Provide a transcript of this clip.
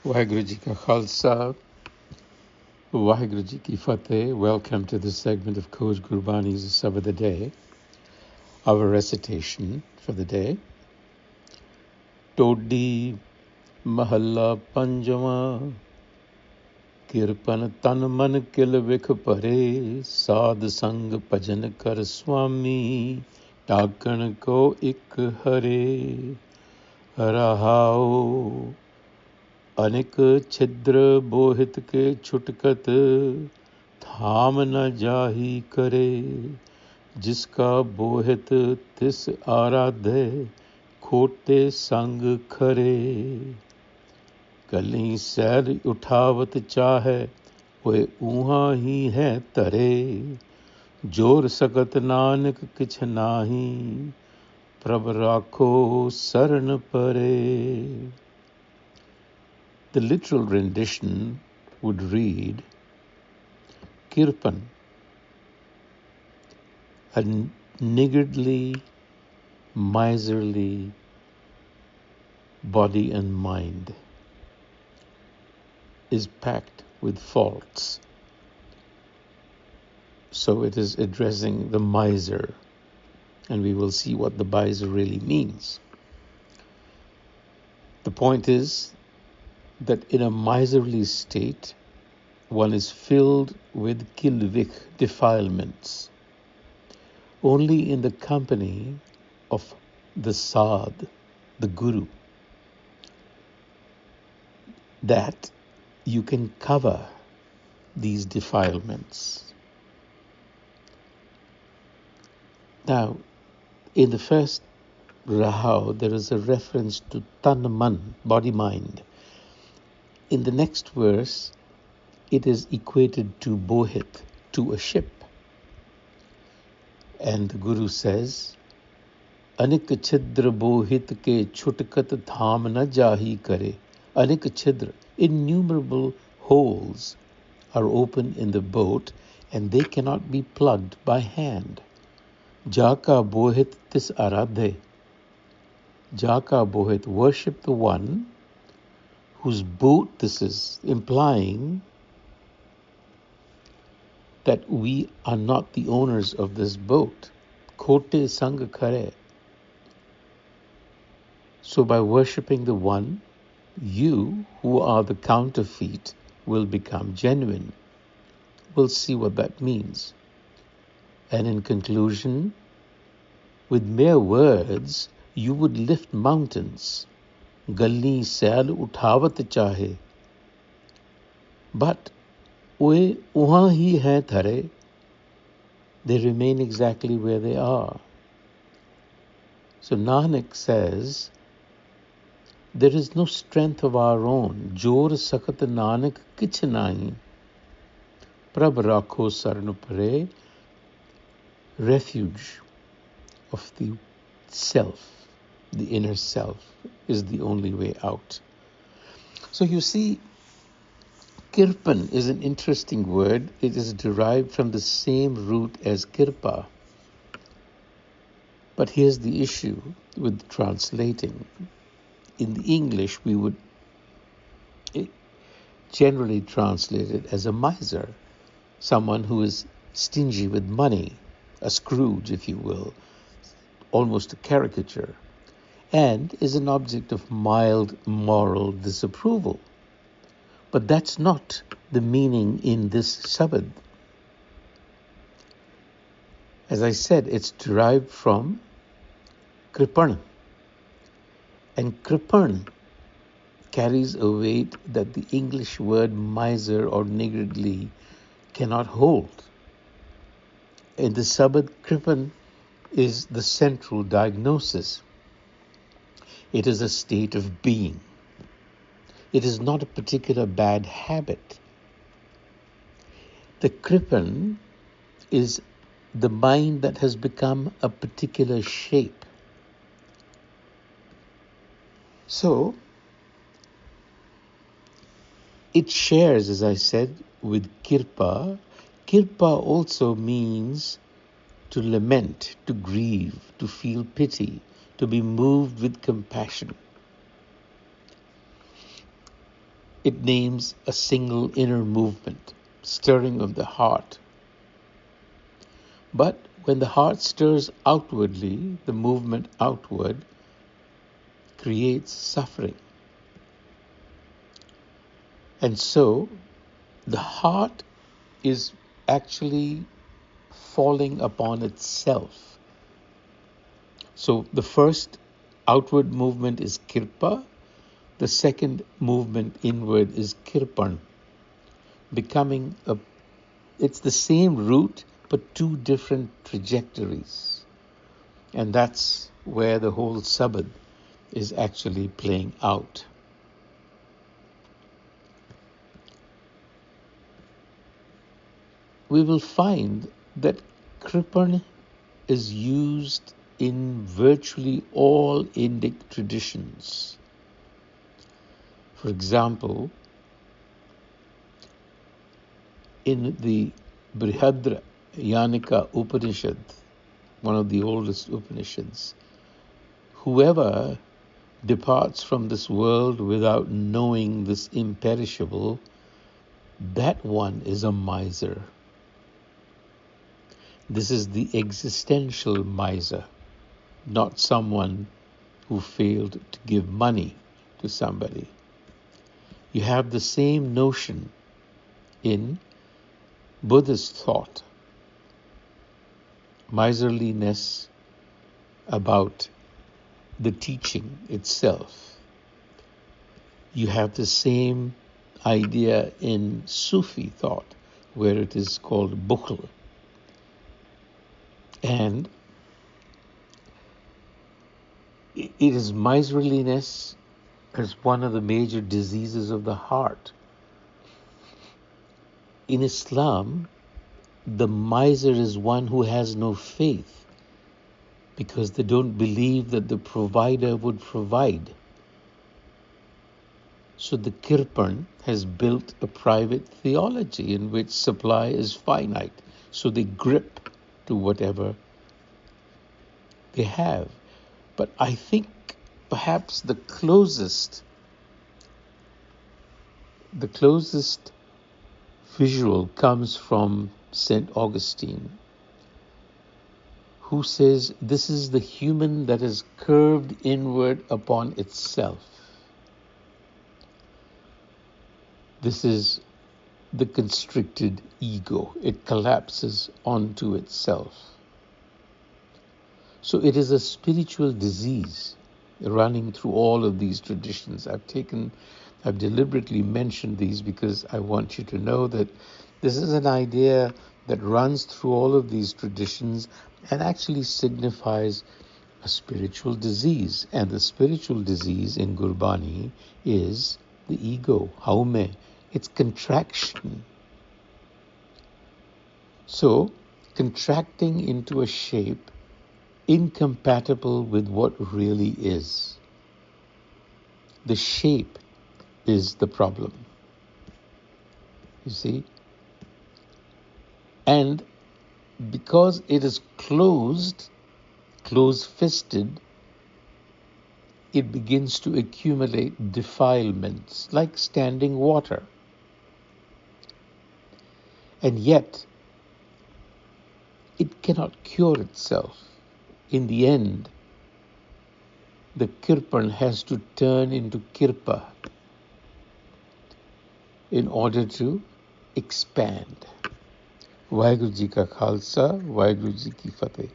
Waheguru Ji Ka Khalsa, Waheguru Ji Ki Fateh. Welcome to this segment of Coach Gurbani's a-sabad-a-day. Our recitation for the day. Todi Mahalla Panjama Kirpan Tan Man Kilvikh Bhare Sad Sang Bhajan Kar Swami Takan Ko Ik Hare Rahao अनेक छिद्र बोहित के छुटकत थाम न जाही करे जिसका बोहित तिस आराध्य खोटे संग खरे कली सैल उठावत चाहे वे ऊहा ही है तरे जोर सकत नानक किछ नाही प्रभ राखो शरण परे. The literal rendition would read, Kirpan, a niggardly, miserly body and mind, is packed with faults. So it is addressing the miser, and we will see what the miser really means. The point is that in a miserly state, one is filled with Kilvikh, defilements. Only in the company of the Sad, the Guru, that you can cover these defilements. Now, in the first Rahao, there is a reference to Tan Man, body-mind. In the next verse, it is equated to Bohit, to a ship. And the Guru says, Anik chidra bohit ke chutkat tham na jahi kare. Anik chidra, innumerable holes are open in the boat and they cannot be plugged by hand. Jaka bohit tis aradhe. Jaka bohit, worship the one whose boat this is, implying that we are not the owners of this boat. Kote sang kare. So by worshipping the one, you who are the counterfeit will become genuine. We'll see what that means. And in conclusion, with mere words, you would lift mountains. Galli sail uthawat chahe. But we uha hi hai thare. They remain exactly where they are. So Nanak says, there is no strength of our own. Jor sakat Nanak kich nahi. Prabh rakho sarn pare. Refuge of the self, the inner self, is the only way out. So you see, Kirpan is an interesting word. It is derived from the same root as Kirpa. But here's the issue with translating. In the English, we would generally translate it as a miser, someone who is stingy with money, a Scrooge, if you will, almost a caricature, and is an object of mild moral disapproval. But that's not the meaning in this sabad. As I said, it's derived from Kirpan. And Kirpan carries a weight that the English word miser or niggardly cannot hold. In the sabad, Kirpan is the central diagnosis. It is a state of being. It is not a particular bad habit. The Kirpan is the mind that has become a particular shape. So, it shares, as I said, with Kirpa. Kirpa also means to lament, to grieve, to feel pity, to be moved with compassion. it names a single inner movement, stirring of the heart. But when the heart stirs outwardly, the movement outward creates suffering. And so the heart is actually falling upon itself. So the first outward movement is Kirpa, the second movement inward is Kirpan, it's the same route but two different trajectories. And that's where the whole sabad is actually playing out. We will find that Kirpan is used in virtually all Indic traditions. For example, in the Brihadra Yanika Upanishad, one of the oldest Upanishads, whoever departs from this world without knowing this imperishable, that one is a miser. This is the existential miser, not someone who failed to give money to somebody. You have the same notion in Buddhist thought, miserliness about the teaching itself. You have the same idea in Sufi thought, where it is called bukhl. And it is miserliness as one of the major diseases of the heart. In Islam, the miser is one who has no faith because they don't believe that the provider would provide. So the Kirpan has built a private theology in which supply is finite. So they grip to whatever they have. But I think perhaps the closest visual comes from St. Augustine, who says this is the human that is curved inward upon itself. This is the constricted ego. It collapses onto itself. So it is a spiritual disease running through all of these traditions. I've deliberately mentioned these because I want you to know that this is an idea that runs through all of these traditions and actually signifies a spiritual disease. And the spiritual disease in Gurbani is the ego, haume. It's contraction. So, contracting into a shape incompatible with what really is. The shape is the problem. You see? And because it is close-fisted, it begins to accumulate defilements like standing water. And yet, it cannot cure itself. In the end, the Kirpan has to turn into Kirpa in order to expand. Vaheguru Ji Ka Khalsa, Vaheguru Ji Ki Fateh.